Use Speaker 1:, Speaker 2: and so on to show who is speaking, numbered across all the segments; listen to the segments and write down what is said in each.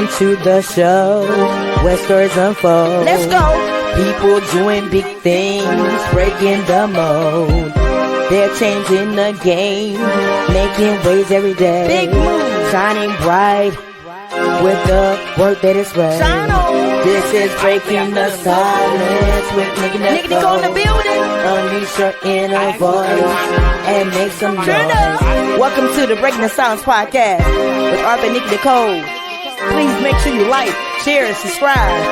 Speaker 1: Welcome to the show where stories unfold.
Speaker 2: Let's go.
Speaker 1: People doing big things, breaking the mold. They're changing the game, making waves every day.
Speaker 2: Big moves.
Speaker 1: Shining bright with the work that is right.
Speaker 2: Shine on.
Speaker 1: This is Breaking the Silence with Nikki Nicole.
Speaker 2: Nikki Nicole in the building.
Speaker 1: Unleash your inner voice and make some noise.
Speaker 2: Turn up. Welcome to the Breaking the Silence podcast with Arthur and Nikki Nicole. Please make sure you like, share, and subscribe.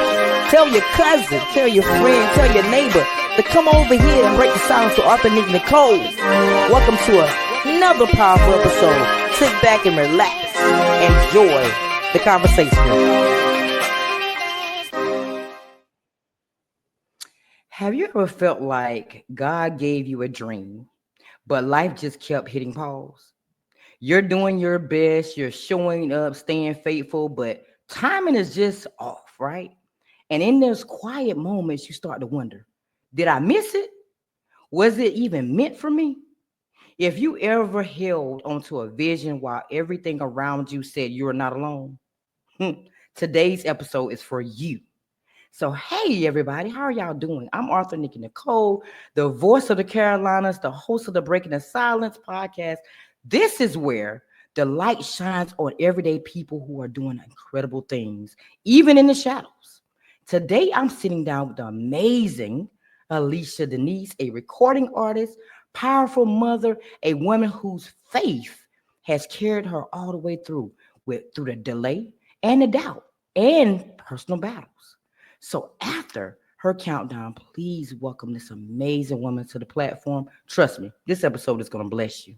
Speaker 2: Tell your cousin, tell your friend, tell your neighbor to come over here and break the silence with Arthur and Nikki Nicole. Welcome to another powerful episode. Sit back and relax. Enjoy the conversation.
Speaker 1: Have you ever felt like God gave you a dream, but life just kept hitting pause? You're doing your best, you're showing up, staying faithful, but timing is just off, right? And in those quiet moments, you start to wonder, did I miss it? Was it even meant for me? If you ever held onto a vision while everything around you said you are not alone, today's episode is for you. So, hey, everybody, how are y'all doing? I'm Arthur Nikki Nicole, the voice of the Carolinas, the host of the Breaking the Silence podcast. This is where the light shines on everyday people who are doing incredible things, even in the shadows. Today, I'm sitting down with the amazing Alicia Denise, a recording artist, powerful mother, a woman whose faith has carried her all the way through the delay and the doubt and personal battles. So after her countdown, please welcome this amazing woman to the platform. Trust me, this episode is going to bless you.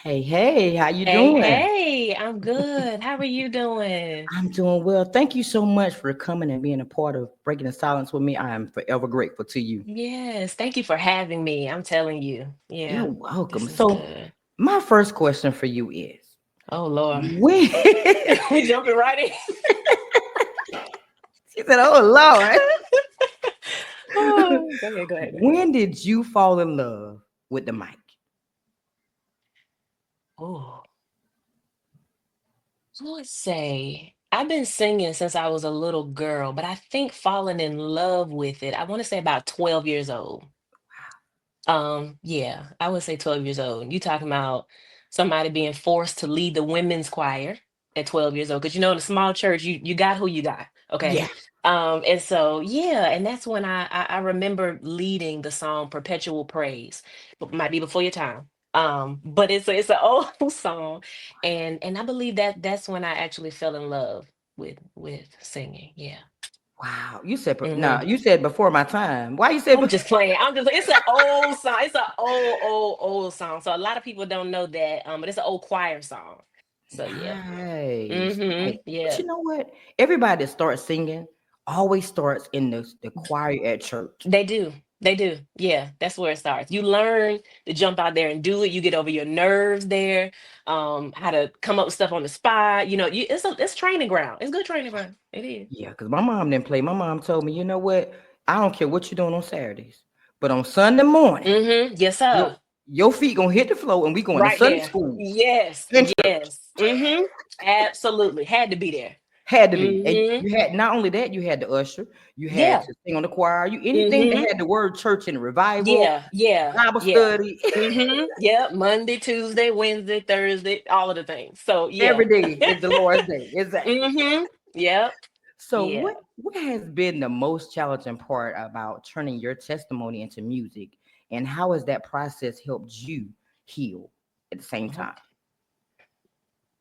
Speaker 1: Hey, how you doing?
Speaker 3: Hey, I'm good. How are you doing?
Speaker 1: I'm doing well. Thank you so much for coming and being a part of Breaking the Silence with me. I am forever grateful to you.
Speaker 3: Yes, thank you for having me. I'm telling you.
Speaker 1: You're
Speaker 3: Yeah,
Speaker 1: welcome.
Speaker 3: this is
Speaker 1: So
Speaker 3: good.
Speaker 1: my first question for you is,
Speaker 3: Oh, Lord.
Speaker 1: when
Speaker 3: We jumping right in.
Speaker 1: she said, "Oh Lord,
Speaker 3: Oh, go ahead, go ahead.
Speaker 1: when did you fall in love with the mic?"
Speaker 3: Oh, I would say I've been singing since I was a little girl, but I think falling in love with it, I want to say about 12 years old. Yeah, I would say 12 years old. You talking about somebody being forced to lead the women's choir at 12 years old. Because in a small church, you got who you got. Okay.
Speaker 1: Yeah.
Speaker 3: And so yeah, and that's when I remember leading the song Perpetual Praise. But might be before your time. But it's an old song. And I believe that's when I actually fell in love with singing. Yeah.
Speaker 1: Wow. You said no,
Speaker 3: Mhm.
Speaker 1: you said before my time. Why you said
Speaker 3: I'm just playing. It's an old song. It's an old song. So a lot of people don't know that. But it's an old choir song. So yeah.
Speaker 1: nice, nice.
Speaker 3: Mm-hmm.
Speaker 1: But
Speaker 3: Yeah.
Speaker 1: you know what? Everybody that starts singing always starts in the choir at church.
Speaker 3: They do. They do. Yeah. That's where it starts. You learn to jump out there and do it. You get over your nerves there. How to come up with stuff on the spot. It's training ground. It's good training ground. It is.
Speaker 1: Yeah, because my mom didn't play. My mom told me, you know what? I don't care what you're doing on Saturdays, but on Sunday morning,
Speaker 3: Mm-hmm. Yes,
Speaker 1: your,
Speaker 3: sir.
Speaker 1: your feet gonna hit the floor and we going to
Speaker 3: Right
Speaker 1: Sunday
Speaker 3: there.
Speaker 1: school
Speaker 3: Yes.
Speaker 1: and church.
Speaker 3: Yes. Mm-hmm. Absolutely. Had to be there.
Speaker 1: Had to be. And
Speaker 3: Mm-hmm.
Speaker 1: you had not only that, you had the usher, you had
Speaker 3: Yeah.
Speaker 1: to sing on the choir, you anything that
Speaker 3: Mm-hmm.
Speaker 1: had the word church and revival,
Speaker 3: Yeah, yeah,
Speaker 1: Bible
Speaker 3: yeah.
Speaker 1: study,
Speaker 3: Yeah, Monday, Tuesday, Wednesday, Thursday, all of the things. So yeah.
Speaker 1: every day is the Lord's day. Exactly.
Speaker 3: Yep.
Speaker 1: So
Speaker 3: Yeah.
Speaker 1: what has been the most challenging part about turning your testimony into music, and how has that process helped you heal at the same time?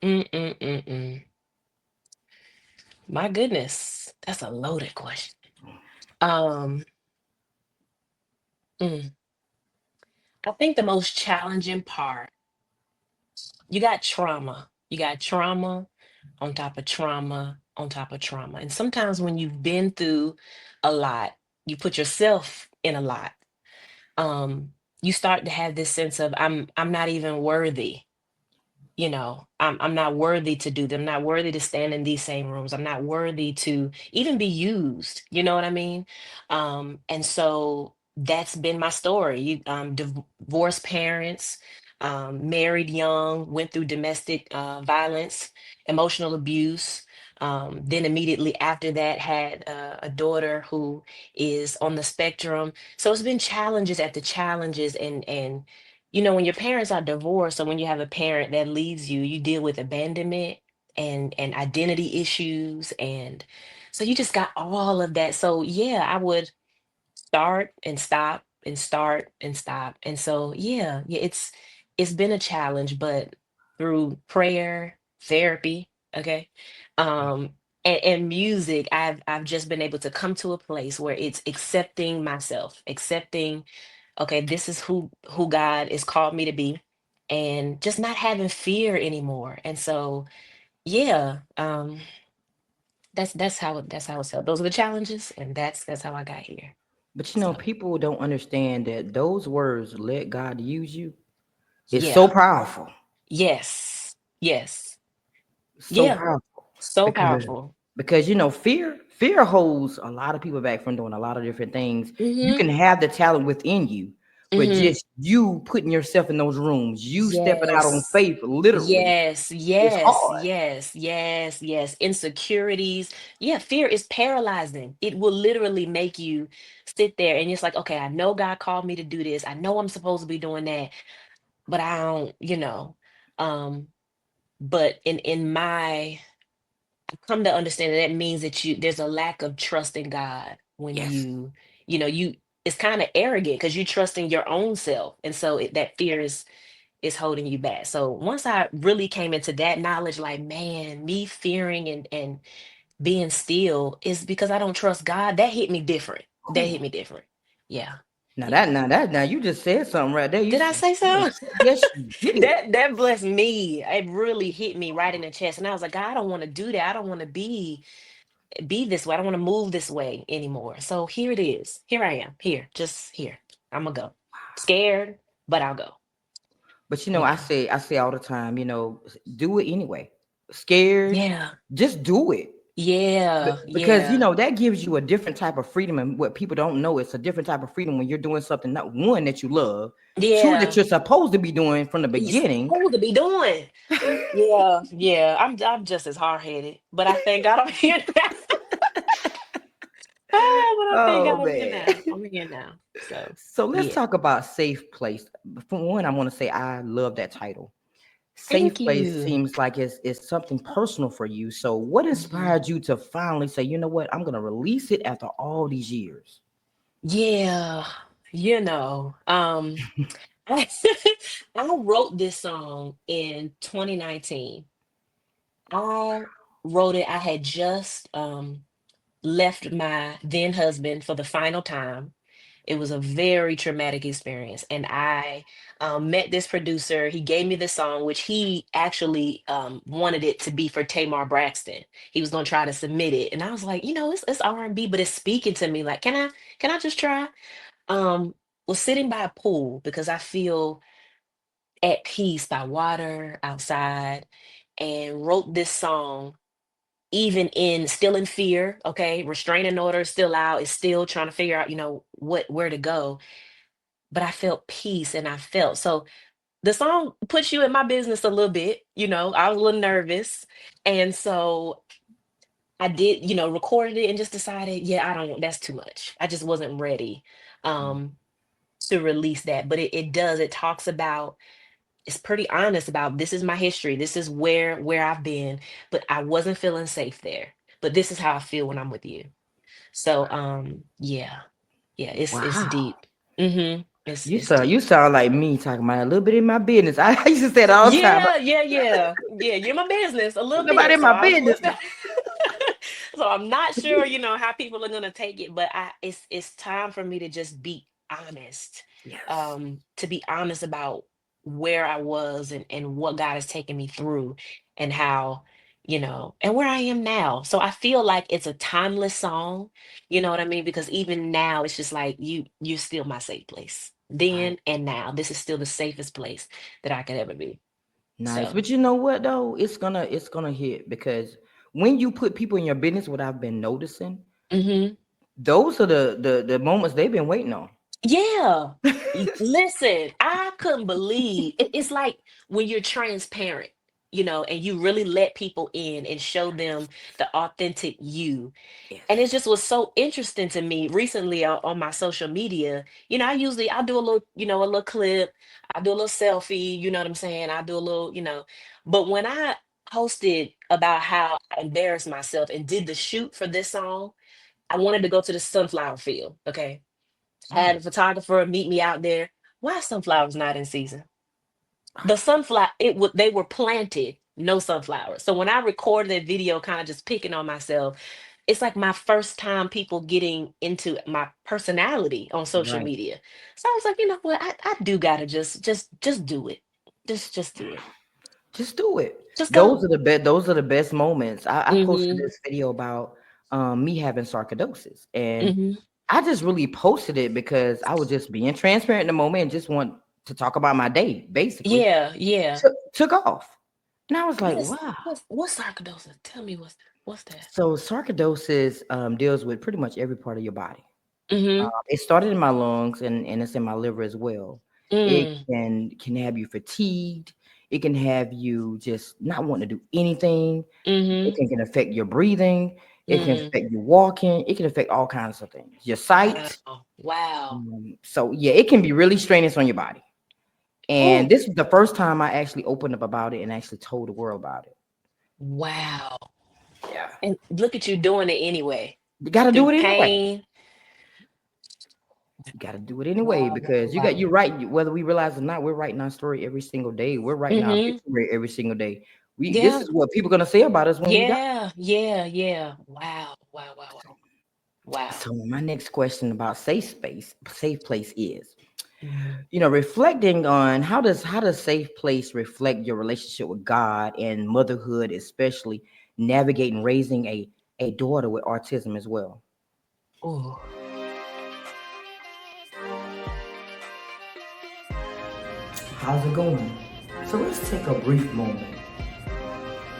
Speaker 3: Mm-mm-mm-mm. My goodness, that's a loaded question. Um, mm, I think the most challenging part, you got trauma. You got trauma on top of trauma on top of trauma. And sometimes when you've been through a lot, you put yourself in a lot. You start to have this sense of I'm not even worthy. I'm not worthy to do them, not worthy to stand in these same rooms, I'm not worthy to even be used, you know what I mean? And so that's been my story. Divorced parents, married young, went through domestic violence, emotional abuse. Then immediately after that had a daughter who is on the spectrum. So it's been challenges after challenges, and when your parents are divorced, or when you have a parent that leaves you, you deal with abandonment and identity issues. And so you just got all of that. So yeah, I would start and stop and start and stop. And so yeah, it's been a challenge, but through prayer, therapy, okay, um, and music, I've just been able to come to a place where it's accepting myself, accepting, okay, this is who God has called me to be, and just not having fear anymore. And so yeah, that's how it's felt. Those are the challenges, and that's how I got here.
Speaker 1: But
Speaker 3: So
Speaker 1: people don't understand that those words, let God use you, is so
Speaker 3: yeah,
Speaker 1: powerful.
Speaker 3: yes, yes,
Speaker 1: So
Speaker 3: yeah,
Speaker 1: powerful.
Speaker 3: so
Speaker 1: Because
Speaker 3: powerful.
Speaker 1: fear holds a lot of people back from doing a lot of different things. You
Speaker 3: Mm-hmm.
Speaker 1: can have the talent within you, but
Speaker 3: Mm-hmm.
Speaker 1: just you putting yourself in those rooms, you stepping out on
Speaker 3: Yes.
Speaker 1: faith, literally,
Speaker 3: Yes,
Speaker 1: it's
Speaker 3: yes,
Speaker 1: hard.
Speaker 3: yes, yes, yes. Insecurities. Yeah, fear is paralyzing. It will literally make you sit there and it's like, okay, I know God called me to do this. I know I'm supposed to be doing that, but I don't. Um, but in my I've come to understand that that means that there's a lack of trust in God when
Speaker 1: Yes.
Speaker 3: you it's kind of arrogant because you trust in your own self. And so that fear is holding you back. So once I really came into that knowledge, like, man, me fearing and being still is because I don't trust God. That hit me different. That
Speaker 1: Ooh.
Speaker 3: hit me different. Yeah.
Speaker 1: Now
Speaker 3: Yeah.
Speaker 1: now you just said something right there.
Speaker 3: Did I say so?
Speaker 1: Yes, you did.
Speaker 3: That blessed me. It really hit me right in the chest. And I was like, God, I don't want to do that. I don't want to be this way. I don't want to move this way anymore. So here it is. Here I am. Here. Just here. I'm gonna go. Scared, but I'll go.
Speaker 1: But
Speaker 3: Yeah.
Speaker 1: I say all the time, do it anyway. Scared,
Speaker 3: Yeah.
Speaker 1: just do it.
Speaker 3: Yeah.
Speaker 1: Because
Speaker 3: Yeah.
Speaker 1: that gives you a different type of freedom, and what people don't know, it's a different type of freedom when you're doing something, not one, that you love, two, that
Speaker 3: Yeah.
Speaker 1: you're supposed to be doing from the
Speaker 3: You
Speaker 1: beginning.
Speaker 3: supposed to be doing. Yeah, yeah. I'm just as hard headed, but I thank God I'm here now. But I thank
Speaker 1: Oh
Speaker 3: God I'm here
Speaker 1: man.
Speaker 3: now. I'm here now. So
Speaker 1: So let's
Speaker 3: yeah.
Speaker 1: talk about safe place. For one, I want to say I love that title. Safe
Speaker 3: Thank
Speaker 1: place
Speaker 3: you.
Speaker 1: seems like it's something personal for you. So what
Speaker 3: Mhm.
Speaker 1: inspired you to finally say, you know what, I'm gonna release it after all these years?
Speaker 3: Yeah, you know, I, I wrote this song in 2019. I wrote it. I had just left my then husband for the final time. It was a very traumatic experience. And I met this producer. He gave me the song, which he actually wanted it to be for Tamar Braxton. He was going to try to submit it. And I was like, it's R&B, but it's speaking to me. Like, can I just try? Was sitting by a pool because I feel at peace by water outside, and wrote this song even in still in fear. Okay, restraining order is still out, is still trying to figure out where to go, but I felt peace. And I felt so the song puts you in my business a little bit. I was a little nervous, and so I did, recorded it and just decided, yeah, I don't, that's too much. I just wasn't ready um to release that. But it talks about, it's pretty honest about, this is my history, this is where I've been, but I wasn't feeling safe there, but this is how I feel when I'm with you. So yeah, yeah, it's
Speaker 1: Wow.
Speaker 3: deep. It's
Speaker 1: You
Speaker 3: deep.
Speaker 1: sound like me talking about a little bit in my business. I used to say it all the time.
Speaker 3: Yeah, you're my business a little
Speaker 1: Nobody
Speaker 3: bit,
Speaker 1: in
Speaker 3: so
Speaker 1: my
Speaker 3: I'm
Speaker 1: business
Speaker 3: listen.
Speaker 1: now.
Speaker 3: So I'm not sure, how people are gonna take it, but it's time for me to just be honest.
Speaker 1: Yes.
Speaker 3: To be honest about where I was, and what God has taken me through, and how, and where I am now. So I feel like it's a timeless song. You know what I mean? Because even now it's just like you're still my safe place.
Speaker 1: Right.
Speaker 3: Then and now, this is still the safest place that I could ever be.
Speaker 1: Nice.
Speaker 3: So,
Speaker 1: But you know what though? It's gonna hit because when you put people in your business, what I've been noticing,
Speaker 3: mhm.
Speaker 1: those are the moments they've been waiting on.
Speaker 3: Yeah. Listen, I couldn't believe it's like when you're transparent, and you really let people in and show them the authentic you. And it
Speaker 1: Yes.
Speaker 3: just was so interesting to me recently on my social media. I do a little, a little clip, I do a little selfie, you know what I'm saying? I do a little, but when I posted about how I embarrassed myself and did the shoot for this song, I wanted to go to the sunflower field. Okay. Had
Speaker 1: Mm.
Speaker 3: a photographer meet me out there. Why sunflowers not in season? The sunflower, they were planted, no sunflowers. So when I recorded that video, kind of just picking on myself, it's like my first time people getting into my personality on social
Speaker 1: Right.
Speaker 3: media. So I was like, you know what, I do gotta just do it. Just do it.
Speaker 1: Just do it.
Speaker 3: Just
Speaker 1: Those
Speaker 3: go.
Speaker 1: are the best. Those are the best moments. I posted
Speaker 3: Mm-hmm.
Speaker 1: this video about me having sarcoidosis, and
Speaker 3: Mm-hmm.
Speaker 1: I just really posted it because I was just being transparent in the moment and just want to talk about my day. Basically,
Speaker 3: Yeah, yeah.
Speaker 1: took off, and I was
Speaker 3: What
Speaker 1: like,
Speaker 3: is
Speaker 1: wow.
Speaker 3: what's sarcoidosis? Tell me what's that?
Speaker 1: So sarcoidosis deals with pretty much every part of your body.
Speaker 3: Mm-hmm.
Speaker 1: It started in my lungs and it's in my liver as well. It
Speaker 3: Mm.
Speaker 1: can have you fatigued. It can have you just not wanting to do anything. It
Speaker 3: Mm-hmm.
Speaker 1: can affect your breathing. It can
Speaker 3: Mm.
Speaker 1: affect your walking. It can affect all kinds of things. Your sight.
Speaker 3: Wow. Wow.
Speaker 1: So yeah, it can be really strenuous on your body. And
Speaker 3: Oh,
Speaker 1: this was the first time I actually opened up about it and actually told the world about it.
Speaker 3: wow.
Speaker 1: Yeah,
Speaker 3: And look at you doing it anyway.
Speaker 1: you got to do
Speaker 3: Through
Speaker 1: it anyway.
Speaker 3: pain.
Speaker 1: You got to do it anyway
Speaker 3: Wow, wow,
Speaker 1: because
Speaker 3: wow.
Speaker 1: you're right. Whether we realize it or not, we're writing our story every single day. We're writing our
Speaker 3: Mm-hmm.
Speaker 1: obituary every single day. We This
Speaker 3: Yeah.
Speaker 1: is what people are gonna say about us when we die.
Speaker 3: Yeah. Yeah. Yeah. Wow. Wow. Wow. Wow. Wow.
Speaker 1: So my next question about safe place is,
Speaker 3: Mhm.
Speaker 1: reflecting on how does safe place reflect your relationship with God and motherhood, especially navigating raising a daughter with autism as well.
Speaker 3: Ooh.
Speaker 1: How's it going? So let's take a brief moment.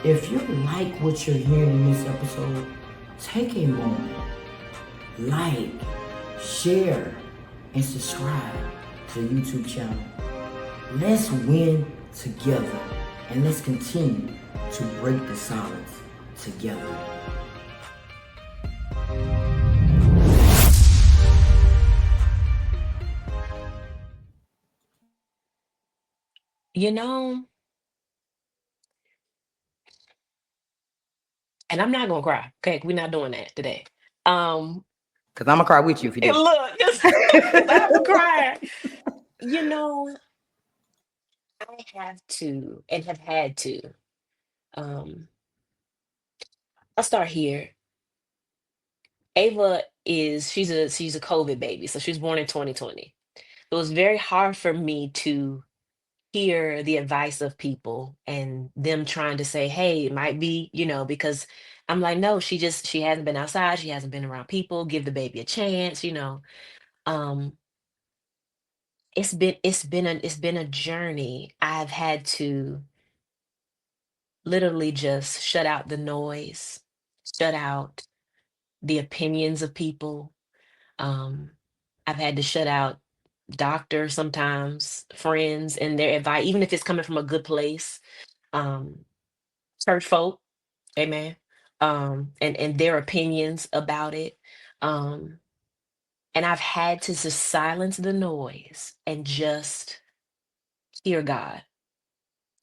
Speaker 1: If you like what you're hearing in this episode, take a moment, like, share, and subscribe to the YouTube channel. Let's win together and let's continue to break the silence together.
Speaker 3: You know, and I'm not gonna cry. Okay, we're not doing that today. Um,
Speaker 1: Because I'm going to cry with you if you
Speaker 3: and
Speaker 1: do.
Speaker 3: look, because I'm crying. You know, I have to and have had to. Um, I'll start here. Ava she's a COVID baby, so she was born in 2020. It was very hard for me to hear the advice of people and them trying to say, hey, it might be, because I'm like, no, she hasn't been outside, she hasn't been around people, give the baby a chance. Um, it's been a journey. I've had to literally just shut out the noise, shut out the opinions of people. Um, I've had to shut out doctors sometimes, friends and their advice, even if it's coming from a good place. Um, Church folk, amen. And their opinions about it. Um, and I've had to just silence the noise and just hear God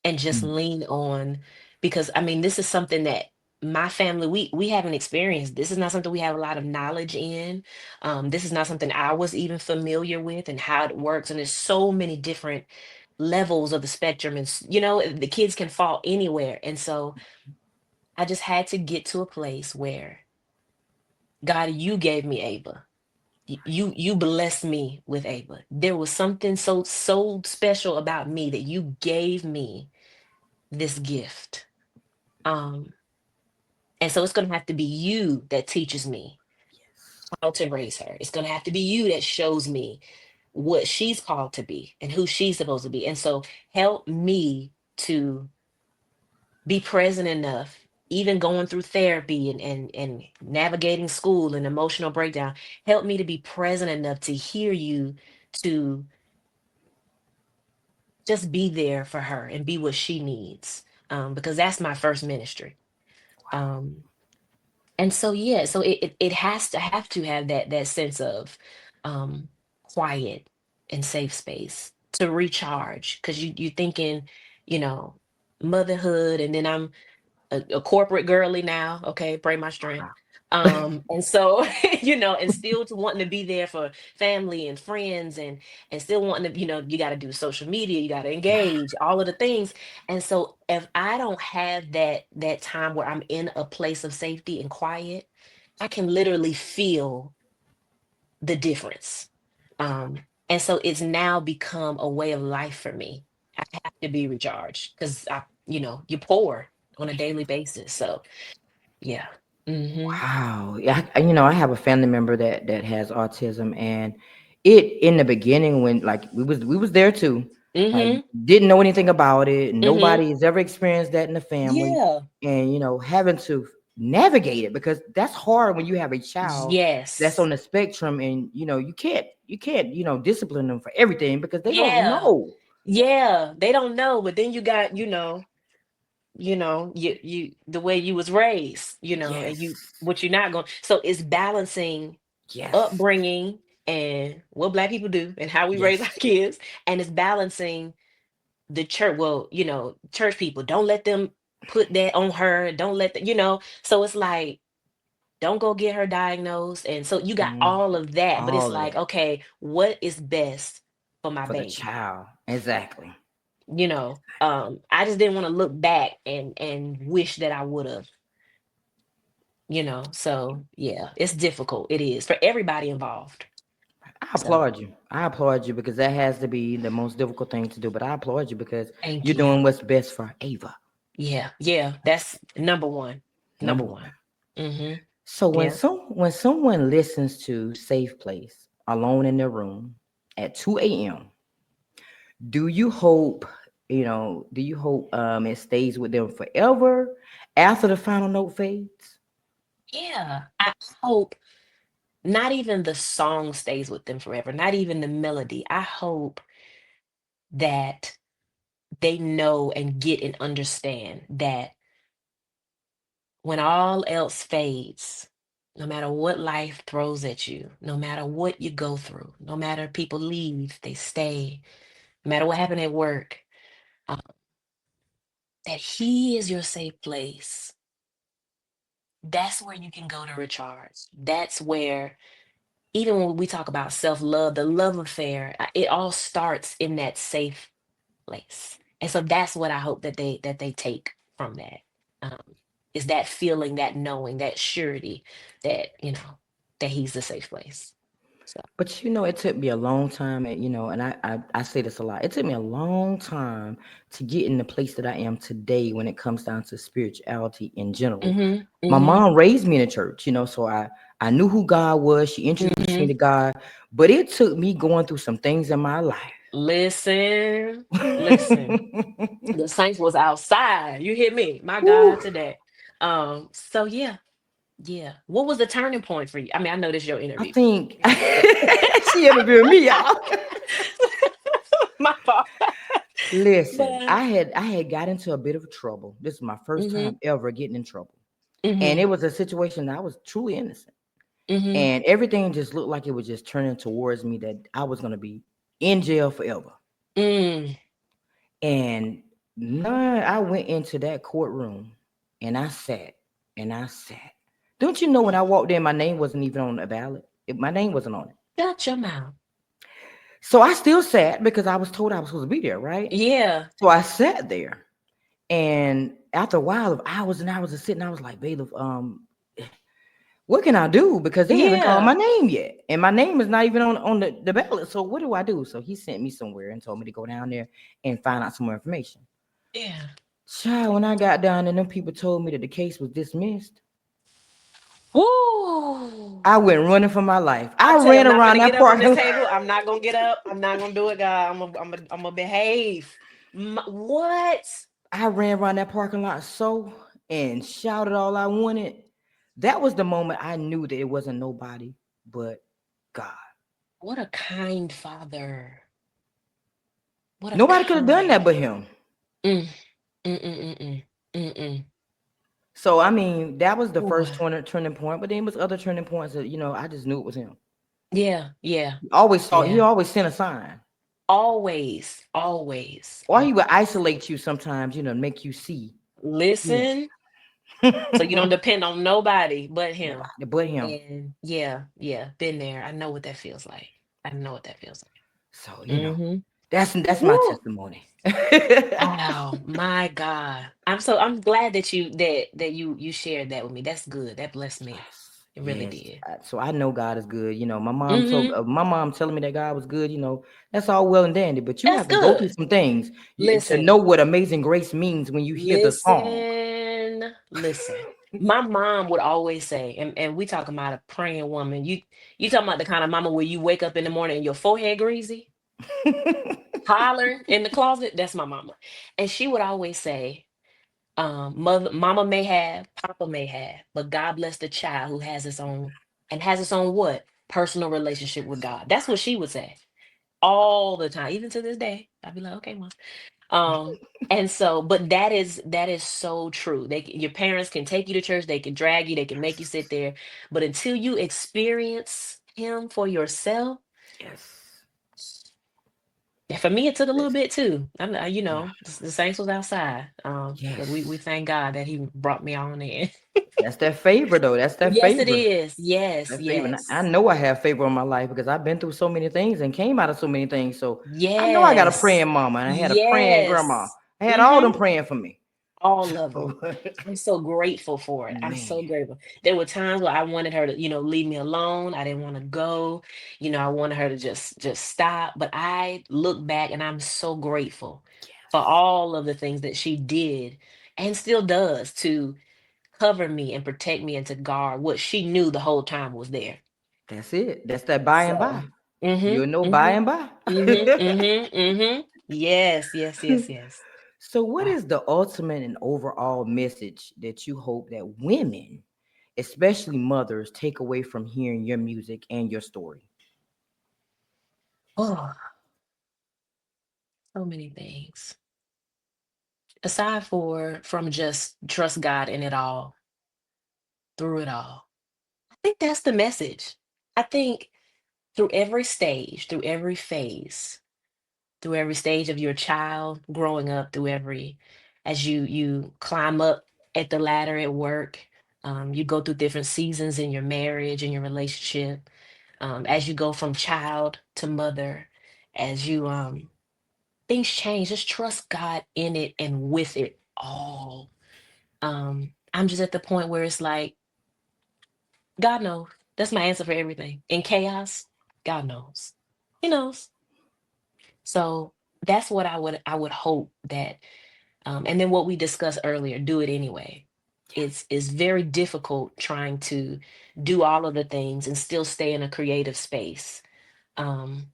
Speaker 3: and just
Speaker 1: Mm.
Speaker 3: lean on, because I mean this is something that my family, we haven't experienced. This is not something we have a lot of knowledge in. This is not something I was even familiar with and how it works. And there's so many different levels of the spectrum, and the kids can fall anywhere. And so I just had to get to a place where, God, you gave me Ava. You blessed me with Ava. There was something so special about me that you gave me this gift. Um, And so it's going to have to be you that teaches me how to raise her. It's going to have to be you that shows me what she's called to be and who she's supposed to be. And so help me to be present enough, even going through therapy and navigating school and emotional breakdown. Help me to be present enough to hear you, to just be there for her and be what she needs. Because that's my first ministry. Um, and so yeah, so it has to have that sense of um quiet and safe space to recharge, because you thinking, you know, motherhood, and then I'm a corporate girly now. Okay, pray my strength. And so and still to wanting to be there for family and friends, and still wanting to, you got to do social media, you got to engage, all of the things. And so if I don't have that time where I'm in a place of safety and quiet, I can literally feel the difference. Um, and so it's now become a way of life for me. I have to be recharged because you pour on a daily basis. So yeah. Mm-hmm.
Speaker 1: Wow. Yeah, I have a family member that has autism, and it in the beginning when like we was there too, like
Speaker 3: Mm-hmm.
Speaker 1: didn't know anything about it.
Speaker 3: Mm-hmm.
Speaker 1: Nobody has ever experienced that in the family,
Speaker 3: Yeah.
Speaker 1: and having to navigate it because that's hard when you have a child that's
Speaker 3: Yes.
Speaker 1: on the spectrum, and you can't discipline them for everything because they don't
Speaker 3: Yeah.
Speaker 1: know.
Speaker 3: Yeah. They don't know, but then you got, you the way you was raised, and you
Speaker 1: Yes.
Speaker 3: what you're not going. So it's balancing
Speaker 1: Yes.
Speaker 3: upbringing and what Black people do and how we raise our
Speaker 1: Yes.
Speaker 3: kids, and it's balancing the church. Well, church people, don't let them put that on her, don't let so it's like, don't go get her diagnosed. And so you got
Speaker 1: Mhm.
Speaker 3: all of that, but it's
Speaker 1: All of
Speaker 3: like,
Speaker 1: that
Speaker 3: okay, what is best for my
Speaker 1: for the
Speaker 3: baby?
Speaker 1: child. Exactly.
Speaker 3: I just didn't want to look back and wish that I would have, so yeah, it's difficult. It is for everybody involved.
Speaker 1: I
Speaker 3: So
Speaker 1: applaud you. I applaud you because that has to be the most difficult thing to do. But I applaud you because
Speaker 3: thank
Speaker 1: you're
Speaker 3: you.
Speaker 1: doing what's best for Ava.
Speaker 3: Yeah, yeah, that's number one.
Speaker 1: Number
Speaker 3: Number
Speaker 1: one.
Speaker 3: one. Mm-hmm.
Speaker 1: So when
Speaker 3: Yeah.
Speaker 1: someone listens to Safe Place alone in their room at 2 a.m., do you hope, it stays with them forever after the final note fades?
Speaker 3: Yeah. I hope not even the song stays with them forever, not even the melody. I hope that they know and get and understand that when all else fades, no matter what life throws at you, no matter what you go through, no matter people leave, they stay, no matter what happened at work, uh, that He is your safe place. That's where you can go to recharge. That's where, even when we talk about self-love, the love affair, it all starts in that safe place. And so that's what I hope that they take from that. Um, is that feeling, that knowing, that surety that, that He's the safe place. So
Speaker 1: But it took me a long time, and I say this a lot. It took me a long time to get in the place that I am today when it comes down to spirituality in general.
Speaker 3: mm-hmm,
Speaker 1: My
Speaker 3: mm-hmm,
Speaker 1: mom raised me in a church, so I knew who God was. She introduced me
Speaker 3: mm-hmm.
Speaker 1: to God, but it took me going through some things in my life.
Speaker 3: Listen, listen. The saints was outside. You hear me? My
Speaker 1: Whew,
Speaker 3: God, today. So yeah, yeah. What was the turning point for you? I mean, I know this is your
Speaker 1: I
Speaker 3: interview.
Speaker 1: think
Speaker 3: So
Speaker 1: she interviewed me, y'all.
Speaker 3: my fault.
Speaker 1: Listen,
Speaker 3: But
Speaker 1: I had got into a bit of trouble. This is my first
Speaker 3: mm-hmm,
Speaker 1: time ever getting in trouble. And
Speaker 3: mm-hmm,
Speaker 1: it was a situation that I was truly innocent.
Speaker 3: mm-hmm.
Speaker 1: And everything just looked like it was just turning towards me that I was gonna be in jail forever.
Speaker 3: Mm.
Speaker 1: And none, I went into that courtroom and I sat and I sat. Don't you know when I walked in, my name wasn't even on the ballot? My name wasn't on it.
Speaker 3: Shut your mouth.
Speaker 1: So I still sat because I was told I was supposed to be there, right?
Speaker 3: Yeah,
Speaker 1: So I sat there. And after a while of hours and hours of sitting, I was like, bailiff, what can I do? Because they haven't called my
Speaker 3: yeah,
Speaker 1: name yet. And my name is not even on the ballot. So what do I do? So he sent me somewhere and told me to go down there and find out some more information.
Speaker 3: yeah.
Speaker 1: Child, when I got down there, them people told me that the case was dismissed.
Speaker 3: Woo!
Speaker 1: I went running for my life.
Speaker 3: I
Speaker 1: I
Speaker 3: tell you, I'm
Speaker 1: ran
Speaker 3: not
Speaker 1: around
Speaker 3: gonna get
Speaker 1: that
Speaker 3: up on this
Speaker 1: parking lot.
Speaker 3: table. I'm not gonna get up. I'm not gonna do it, God. I'm a behave. What?
Speaker 1: I ran around that parking lot so and shouted all I wanted. That was the moment I knew that it wasn't nobody but God.
Speaker 3: What a kind father. What a
Speaker 1: Nobody could have done that
Speaker 3: kind.
Speaker 1: but him.
Speaker 3: Mm, mm, mm, mm, mm, mm, mm.
Speaker 1: So I mean, that was the
Speaker 3: Ooh.
Speaker 1: first turning point. But then was other turning points that I just knew it was him.
Speaker 3: Yeah, yeah,
Speaker 1: He
Speaker 3: yeah.
Speaker 1: always sent a sign.
Speaker 3: Always, always,
Speaker 1: Or he would
Speaker 3: always.
Speaker 1: isolate you sometimes, make you see. You
Speaker 3: Listen, so you don't
Speaker 1: know.
Speaker 3: depend on nobody but him.
Speaker 1: Nobody but him.
Speaker 3: And yeah, yeah, been there. I know what that feels like. I know what that feels
Speaker 1: So,
Speaker 3: like. Mm-hmm.
Speaker 1: that's my
Speaker 3: Woo!
Speaker 1: testimony.
Speaker 3: Wow, my God. I'm glad that you shared that with me. That's good. That blessed me.
Speaker 1: Yes,
Speaker 3: It really
Speaker 1: yes.
Speaker 3: did.
Speaker 1: So I know God is good.
Speaker 3: Mm-hmm.
Speaker 1: My mom telling me that God was good. That's all well and dandy, but you
Speaker 3: That's
Speaker 1: have to go through
Speaker 3: good.
Speaker 1: some things to know
Speaker 3: Listen,
Speaker 1: what amazing grace means when you hear the song.
Speaker 3: listen. My mom would always say, and we talking about a praying woman. You talking about the kind of mama where you wake up in the morning and your forehead greasy, hollering in the closet. That's my mama. And she would always say, mama may have, papa may have, but God bless the child who has its own and has its own what? Personal relationship with God. That's what she would say all the time, even to this day. I'd be like, okay, mom. Um, and so, but that is so true. Your parents can take you to church, they can drag you, they can make you sit there, but until you experience him for yourself,
Speaker 1: Yes,
Speaker 3: and for me, it took a little
Speaker 1: yes,
Speaker 3: bit too.
Speaker 1: yeah,
Speaker 3: The saints was outside. But we
Speaker 1: yes.
Speaker 3: thank God that He brought me on in.
Speaker 1: That's that favor, though. That's that
Speaker 3: Yes, it
Speaker 1: favor.
Speaker 3: is. Yes,
Speaker 1: That favor. And I
Speaker 3: yes,
Speaker 1: know I have favor on my life because I've been through so many things and came out of so many things. So I know I got a
Speaker 3: yes,
Speaker 1: praying mama and I had a praying grandma.
Speaker 3: yes.
Speaker 1: I had all
Speaker 3: Mm-hmm.
Speaker 1: them praying for me.
Speaker 3: All of
Speaker 1: So,
Speaker 3: them. I'm so grateful for it. I'm
Speaker 1: man,
Speaker 3: so grateful. There were times where I wanted her to, leave me alone. I didn't want to go. I wanted her to just stop. But I look back and I'm so grateful for
Speaker 1: yes,
Speaker 3: all of the things that she did and still does to cover me and protect me and to guard what she knew the whole time was there.
Speaker 1: that's it. That's that by and by.
Speaker 3: So,
Speaker 1: You'll know
Speaker 3: mm-hmm,
Speaker 1: by
Speaker 3: mm-hmm,
Speaker 1: and by.
Speaker 3: mm-hmm, mm-hmm, mm-hmm. Yes, yes, yes, yes.
Speaker 1: So, what
Speaker 3: Wow.
Speaker 1: is the ultimate and overall message that you hope that women, especially mothers, take away from hearing your music and your story?
Speaker 3: Oh, so many things. Aside from just trust God in it all, through it all. I think that's the message. I think through every phase, through every stage of your child growing up, through every as you climb up at the ladder at work, you go through different seasons in your marriage and your relationship, as you go from child to mother, as you things change. Just trust God in it and with it all. I'm just at the point where it's like, God knows. That's my answer for everything. In chaos, God knows. He knows. So that's what I would hope that and then what we discussed earlier, do it anyway. It's very difficult trying to do all of the things and still stay in a creative space. Um,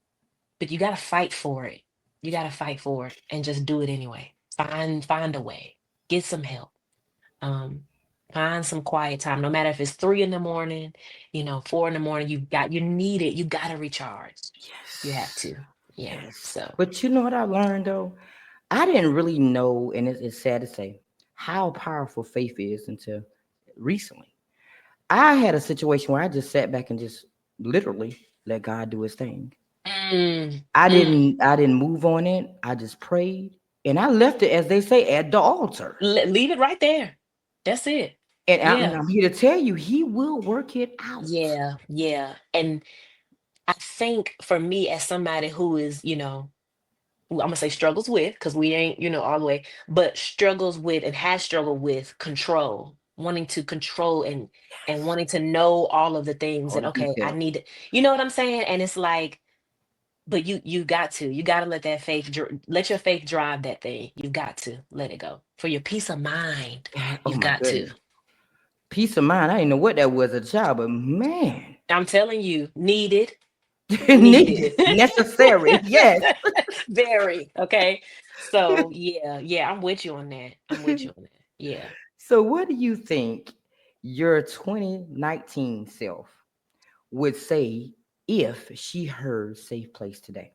Speaker 3: but you gotta fight for it. You gotta fight for it and just do it anyway. Find a way. Get some help. um Find some quiet time, no matter if it's 3 in the morning, 4 in the morning. You need it. You gotta recharge. You have
Speaker 1: Yes.
Speaker 3: to. Yeah.
Speaker 1: Yes.
Speaker 3: So
Speaker 1: But you know what I learned though? I didn't really know, and it's sad to say, how powerful faith is until recently. I had a situation where I just sat back and just literally let God do his thing.
Speaker 3: mm,
Speaker 1: I
Speaker 3: mm.
Speaker 1: didn't I didn't move on it. I just prayed and I left it, as they say, at the altar.
Speaker 3: Leave it right there. That's it.
Speaker 1: And
Speaker 3: Yeah.
Speaker 1: I'm here to tell you, he will work it out.
Speaker 3: Yeah. Yeah. And I think for me, as somebody who is, I'm gonna say struggles with, because we ain't, all the way, but struggles with and has struggled with control, wanting to control and
Speaker 1: Yes.
Speaker 3: wanting to know all of the things,
Speaker 1: All
Speaker 3: and
Speaker 1: the
Speaker 3: okay, I
Speaker 1: details.
Speaker 3: need it. You know what I'm saying? And it's like, but you got to let that let your faith drive that thing. You've got to let it go for your peace of mind.
Speaker 1: Oh
Speaker 3: You've
Speaker 1: my
Speaker 3: got to.
Speaker 1: goodness. Peace of mind. I didn't know what that was as a child, but man,
Speaker 3: I'm telling you, needed, needed.
Speaker 1: needed, necessary. Yes.
Speaker 3: Very, okay. So yeah, yeah, I'm with you on that. I'm with you on that. Yeah.
Speaker 1: So, what do you think your 2019 self would say if she heard Safe Place today?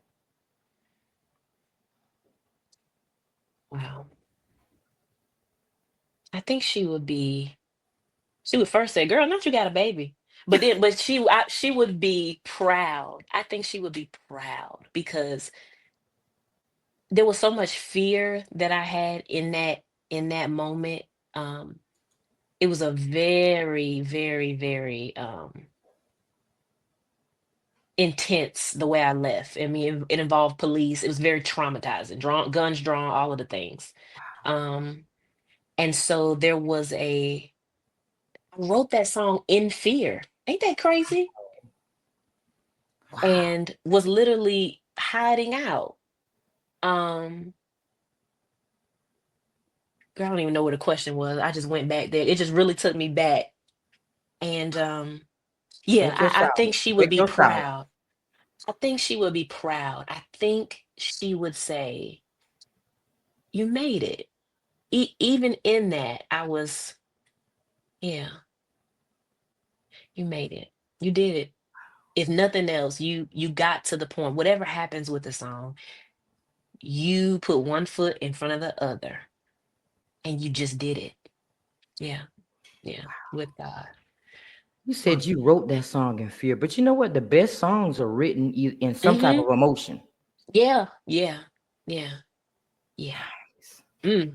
Speaker 3: Wow. I think she would first say, "Girl, not you got a baby." But she would be proud. I think she would be proud because there was so much fear that I had in that moment. Um, it was a very, very, very intense the way I left. I mean, it involved police. It was very traumatizing. Guns drawn, all of the things. Um, and so I wrote that song in fear. Ain't that crazy?
Speaker 1: Wow.
Speaker 3: And was literally hiding out. Um, Girl, I don't even know what the question was. I just went back there. It just really took me back. And yeah,
Speaker 1: Take your
Speaker 3: I
Speaker 1: shower.
Speaker 3: think she would
Speaker 1: Take
Speaker 3: be
Speaker 1: your shower.
Speaker 3: proud. I think she would be proud. I think she would say, "You made it." Even in that, yeah, you made it. You did it. If nothing else, you got to the point. Whatever happens with the song, you put one foot in front of the other, and you just did it. Yeah, yeah, with God.
Speaker 1: You said you wrote that song in fear, but you know what? The best songs are written in some type
Speaker 3: Mm-hmm.
Speaker 1: of emotion.
Speaker 3: Yeah, yeah, yeah, yeah. Mm.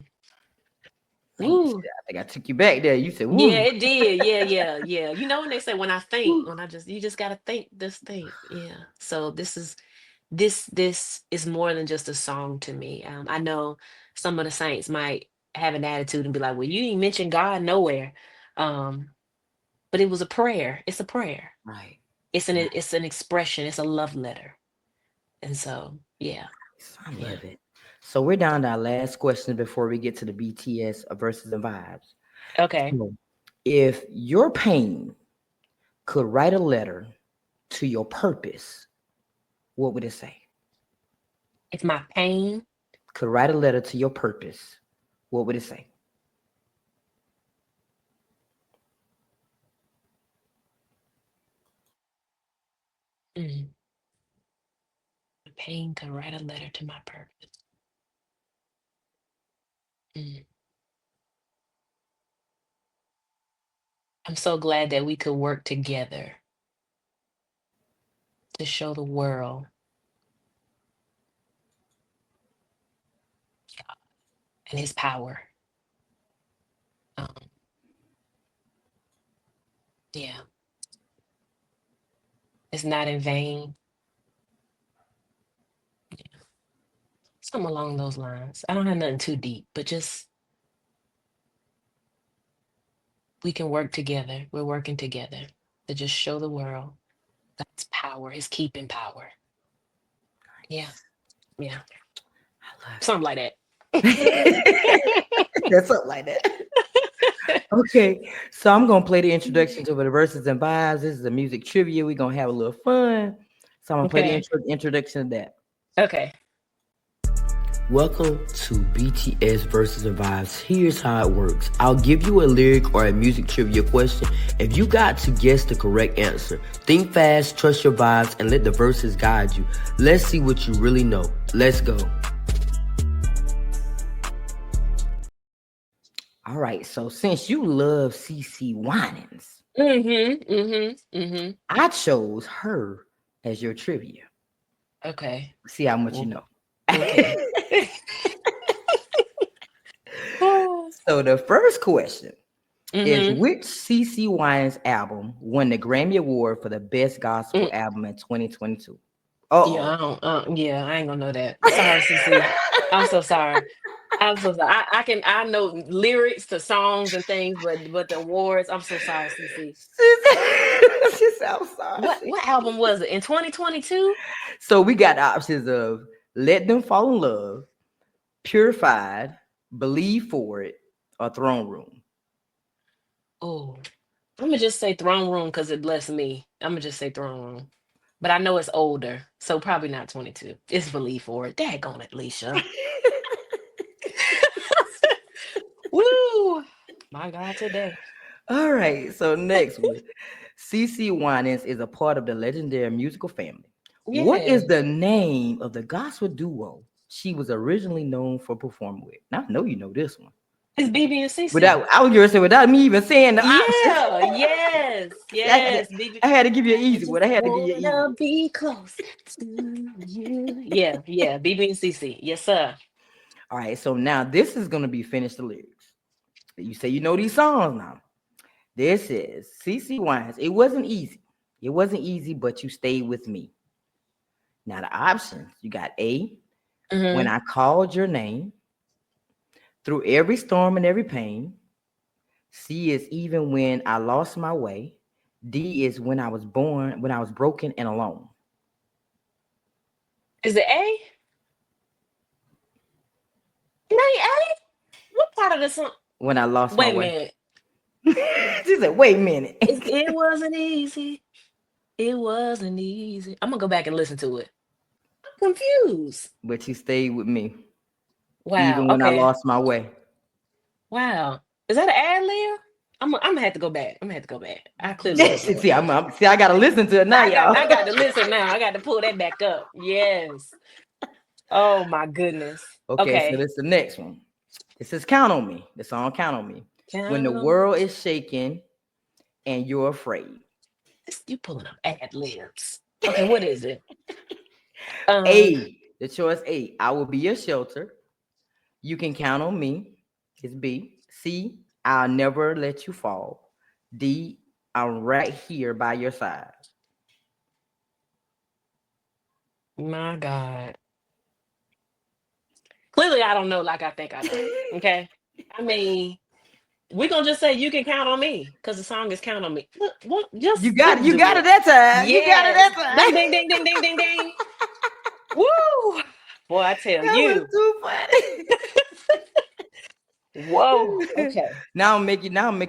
Speaker 1: Nice.
Speaker 3: Woo.
Speaker 1: I think I took you back there. You said,
Speaker 3: Yeah,
Speaker 1: "Woo."
Speaker 3: it did. Yeah, yeah, yeah. You know when they say when I think,
Speaker 1: Woo.
Speaker 3: when I just you just gotta think this thing. Yeah. So this is more than just a song to me. I know some of the saints might have an attitude and be like, "Well, you didn't mention God nowhere," um, but it was a prayer. It's a prayer.
Speaker 1: Right. Right.
Speaker 3: It's an expression. It's a love letter. And so, yeah,
Speaker 1: I
Speaker 3: yeah.
Speaker 1: love it. So we're down to our last question before we get to the BTS verses and vibes.
Speaker 3: Okay.
Speaker 1: So if your pain could write a letter to your purpose, what would it say?
Speaker 3: It's my pain.
Speaker 1: Could write a letter to your purpose, what would it say?
Speaker 3: Mm, my pain could write a letter to my purpose. Mm. I'm so glad that we could work together to show the world and his power. Um, yeah, it's not in vain. Something along those lines. I don't have nothing too deep, but just we can work together. We're working together to just show the world God's power, his keeping power. Yeah, yeah.
Speaker 1: I love
Speaker 3: Something like that.
Speaker 1: it. That's something like that. Okay, so I'm gonna play the introduction to the verses and vibes. This is a music trivia. We're gonna have a little fun. So I'm gonna play the
Speaker 3: Okay.
Speaker 1: introduction to that.
Speaker 3: Okay.
Speaker 1: Welcome to BTS verses and vibes. Here's how it works. I'll give you a lyric or a music trivia question. If you got to guess the correct answer, think fast, trust your vibes, and let the verses guide you. Let's see what you really know. Let's go. All right, so since you love CC Winans,
Speaker 3: Mm-hmm. Mm-hmm. Mm-hmm.
Speaker 1: I chose her as your trivia.
Speaker 3: Okay.
Speaker 1: See how much you
Speaker 3: Well,
Speaker 1: know.
Speaker 3: okay.
Speaker 1: So the first question is,
Speaker 3: Mm-hmm.
Speaker 1: which CC Winans album won the Grammy Award for the Best Gospel
Speaker 3: Mm,
Speaker 1: Album in 2022?
Speaker 3: yeah,
Speaker 1: Uh-oh.
Speaker 3: I don't yeah, I ain't gonna know that. Sorry, CC. I'm so sorry. I'm so sorry. I know lyrics to songs and things, but the awards, I'm so sorry, CC.
Speaker 1: She said, I'm sorry.
Speaker 3: What album was it? In 2022?
Speaker 1: So we got the options of Let Them Fall in Love, Purified, Believe for It, or Throne Room.
Speaker 3: Oh, I'm gonna just say Throne Room because it blessed me. I'm gonna just say Throne Room. But I know it's older, so probably not 22. It's Believe for it. Daggone it, Leisha. Woo! My God, today.
Speaker 1: All right, so next one. CC Winans is a part of the legendary musical family. What is
Speaker 3: Yes.
Speaker 1: the name of the gospel duo she was originally known for performing with? Now, I know you know this one.
Speaker 3: It's BB and CC.
Speaker 1: Without, I was going to say, without me even saying the options.
Speaker 3: Yeah, yes,
Speaker 1: See,
Speaker 3: yes, BB.
Speaker 1: I had to give you an
Speaker 3: I
Speaker 1: easy one.
Speaker 3: just
Speaker 1: I had to give you an easy
Speaker 3: wanna
Speaker 1: one.
Speaker 3: be close to you. Yeah, yeah, BB and CC. Yes, sir.
Speaker 1: All right, so now this is going to be finish the lyrics. You say you know these songs now. This is CC Winans. It wasn't easy. It wasn't easy, but you stayed with me. Now the options, you got A, when
Speaker 3: Hmm.
Speaker 1: I called your name, through every storm and every pain. C is even when I lost my way. D is when I was born, when I was broken and alone.
Speaker 3: Is it A? No, A. What part of the song?
Speaker 1: When I lost my
Speaker 3: Wait a
Speaker 1: way.
Speaker 3: minute.
Speaker 1: She said, wait a minute.
Speaker 3: It wasn't easy. It wasn't easy. I'm gonna go back and listen to it. I'm confused.
Speaker 1: But you stayed with me,
Speaker 3: Wow.
Speaker 1: even when I
Speaker 3: Okay.
Speaker 1: lost my way.
Speaker 3: Wow. Is that an ad lib? I'm gonna have to go back. I'm gonna have to go back. I clearly
Speaker 1: Yes,
Speaker 3: don't know
Speaker 1: see,
Speaker 3: it.
Speaker 1: see, I gotta listen to it now, y'all.
Speaker 3: I got to listen now. I got to pull that back up. Yes. Oh my goodness.
Speaker 1: Okay, so
Speaker 3: Okay.
Speaker 1: this is the next one. This is Count on Me. The song Count on Me. When the
Speaker 3: Count on
Speaker 1: world is shaking and you're afraid.
Speaker 3: this. You pulling up ad libs. Okay, what is it? Um,
Speaker 1: A, the choice A, I will be your shelter. You can count on me. It's B. C. I'll never let you fall. D. I'm right here by your side.
Speaker 3: my God. Clearly I don't know like I think I know. Okay. I mean, we're gonna just say you can count on me because the song is count on me. Look, what just
Speaker 1: You
Speaker 3: do
Speaker 1: got it
Speaker 3: it.
Speaker 1: that time. You got it
Speaker 3: Yes.
Speaker 1: that
Speaker 3: Ding
Speaker 1: time.
Speaker 3: ding ding ding ding ding ding. Woo! Boy, I tell
Speaker 1: That was
Speaker 3: you.
Speaker 1: too funny.
Speaker 3: Whoa. Okay.
Speaker 1: Now make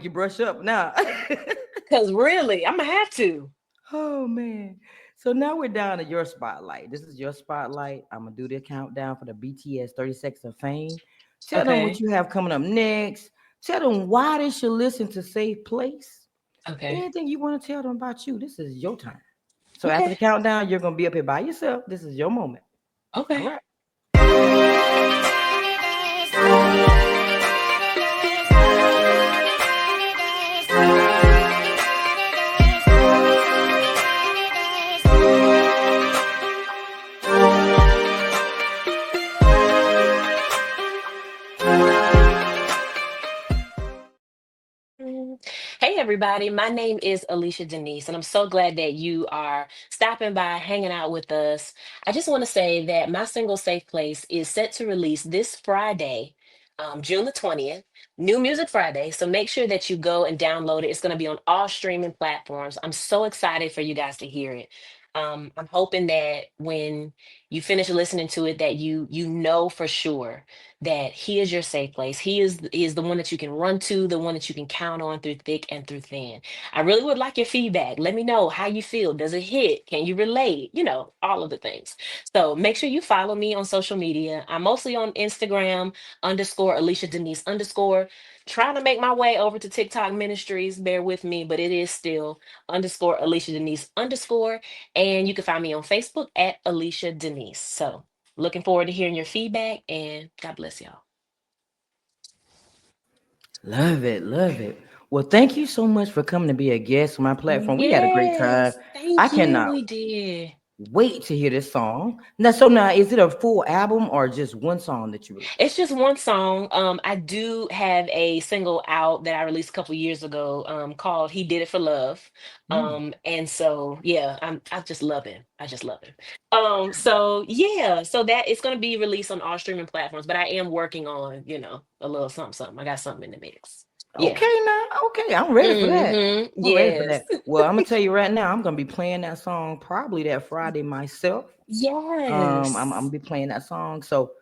Speaker 1: you brush up now.
Speaker 3: Because really, I'm gonna have to.
Speaker 1: Oh man. So now we're down to your spotlight. This is your spotlight. I'm gonna do the countdown for the BTS 30 Seconds of Fame. Tell them what
Speaker 3: Okay.
Speaker 1: you have coming up next. Tell them why they should listen to Safe Place.
Speaker 3: Okay.
Speaker 1: Anything you want to tell them about you, this is your time. So after
Speaker 3: Okay.
Speaker 1: the countdown, you're gonna be up here by yourself. This is your moment. All
Speaker 3: Okay.
Speaker 1: right.
Speaker 3: Mm. Hey, everybody. My name is Alicia Denise, and I'm so glad that you are stopping by, hanging out with us. I just want to say that my single Safe Place is set to release this Friday, June the 20th, New Music Friday. So make sure that you go and download it. It's going to be on all streaming platforms. I'm so excited for you guys to hear it. I'm hoping that when you finish listening to it, that you know for sure that he is your safe place. He is the one that you can run to, the one that you can count on through thick and through thin. I really would like your feedback. Let me know how you feel. Does it hit? Can you relate? You know, all of the things. So make sure you follow me on social media. I'm mostly on Instagram underscore Alicia Denise underscore. Trying to make my way over to TikTok Ministries. Bear with me, but it is still underscore Alicia Denise underscore. And you can find me on Facebook at Alicia Denise. So looking forward to hearing your feedback and God bless y'all.
Speaker 1: Love it, love it. Well, thank you so much for coming to be a guest on my platform. We had a great time.
Speaker 3: Yes,
Speaker 1: I
Speaker 3: thank you.
Speaker 1: cannot
Speaker 3: We did.
Speaker 1: wait to hear this song. Now, so now is it a full album or just one song that you released?
Speaker 3: It's just one song. I do have a single out that I released a couple years ago, called "He Did It for Love,"
Speaker 1: Mm.
Speaker 3: and so yeah, I just love him. I just love him. So yeah, so that it's gonna be released on all streaming platforms. But I am working on, a little something, something. I got something in the mix. Yeah.
Speaker 1: Okay, now, okay, I'm ready for that. I'm ready for
Speaker 3: Yes.
Speaker 1: that. Well, I'm gonna tell you right now, I'm gonna be playing that song probably that Friday myself. I'm
Speaker 3: Yes.
Speaker 1: gonna be playing that song. So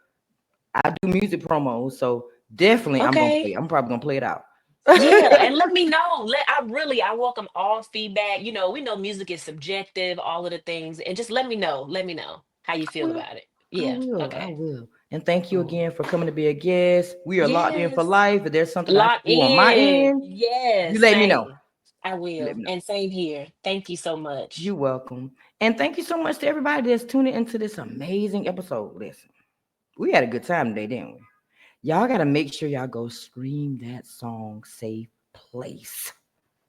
Speaker 1: I do music promos, so definitely I'm
Speaker 3: Okay.
Speaker 1: probably gonna play it out.
Speaker 3: Yeah, and let me know. I welcome all feedback. You know, we know music is subjective, all of the things, and just let me know. Let me know how you feel
Speaker 1: Well,
Speaker 3: about it.
Speaker 1: I
Speaker 3: Yeah.
Speaker 1: will. I
Speaker 3: Okay.
Speaker 1: will. And thank you
Speaker 3: Cool.
Speaker 1: again for coming to be a guest. We are locked in for
Speaker 3: Yes.
Speaker 1: life. If there's something I can
Speaker 3: Lock
Speaker 1: do on my
Speaker 3: in.
Speaker 1: end, you
Speaker 3: Yes.
Speaker 1: let me know.
Speaker 3: Same. I
Speaker 1: Let
Speaker 3: will.
Speaker 1: me know.
Speaker 3: And same here. Thank you so much.
Speaker 1: You're welcome. And thank you so much to everybody that's tuning into this amazing episode. Listen, we had a good time today, didn't we? Y'all got to make sure y'all go stream that song, Safe Place,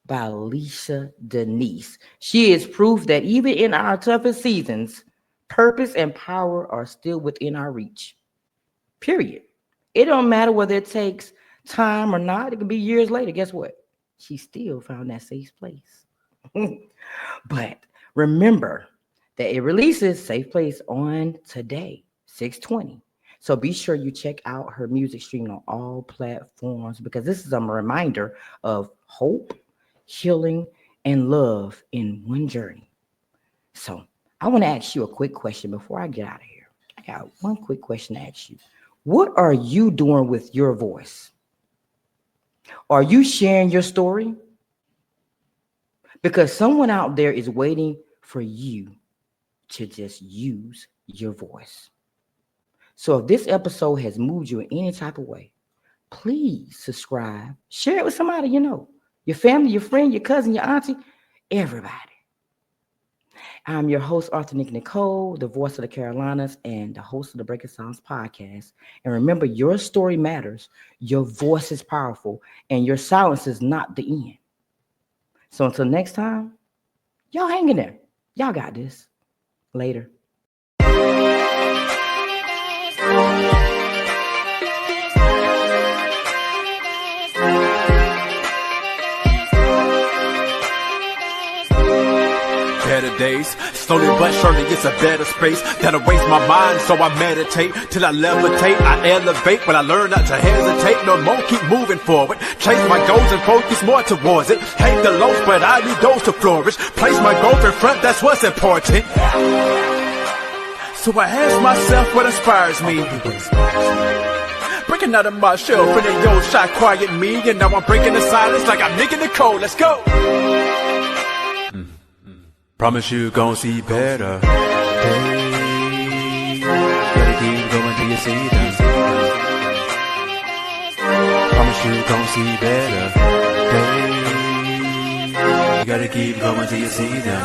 Speaker 1: by Alicia Denise. She is proof that even in our toughest seasons, purpose and power are still within our reach. Period. It don't matter whether it takes time or not. It can be years later. Guess what? She still found that safe place. But remember that it releases Safe Place on today, 6/20. So be sure you check out her music streaming on all platforms because this is a reminder of hope, healing, and love in one journey. So I want to ask you a quick question before I get out of here. I got one quick question to ask you. What are you doing with your voice? Are you sharing your story? Because someone out there is waiting for you to just use your voice. So if this episode has moved you in any type of way, please subscribe, share it with somebody you know, your family, your friend, your cousin, your auntie, everybody. I'm your host, Nikki Nicole, the voice of the Carolinas and the host of the Breaking Sounds podcast. And remember, your story matters, your voice is powerful, and your silence is not the end. So until next time, y'all hang in there. Y'all got this. Later.
Speaker 4: Better days, slowly but surely it's a better space that'll raise my mind, so I meditate till I levitate, I elevate when I learn not to hesitate, no more keep moving forward, change my goals and focus more towards it, hate the lows but I need those to flourish, place my goals in front, that's what's important. So I ask myself what inspires me, breaking out of my shell, feeling yo shot quiet me, and now I'm breaking the silence like I'm Nikki Nicole, let's go. Promise you gon' see better days. Gotta keep going till you see them. Promise you gon' see better days. You gotta keep going till you see them.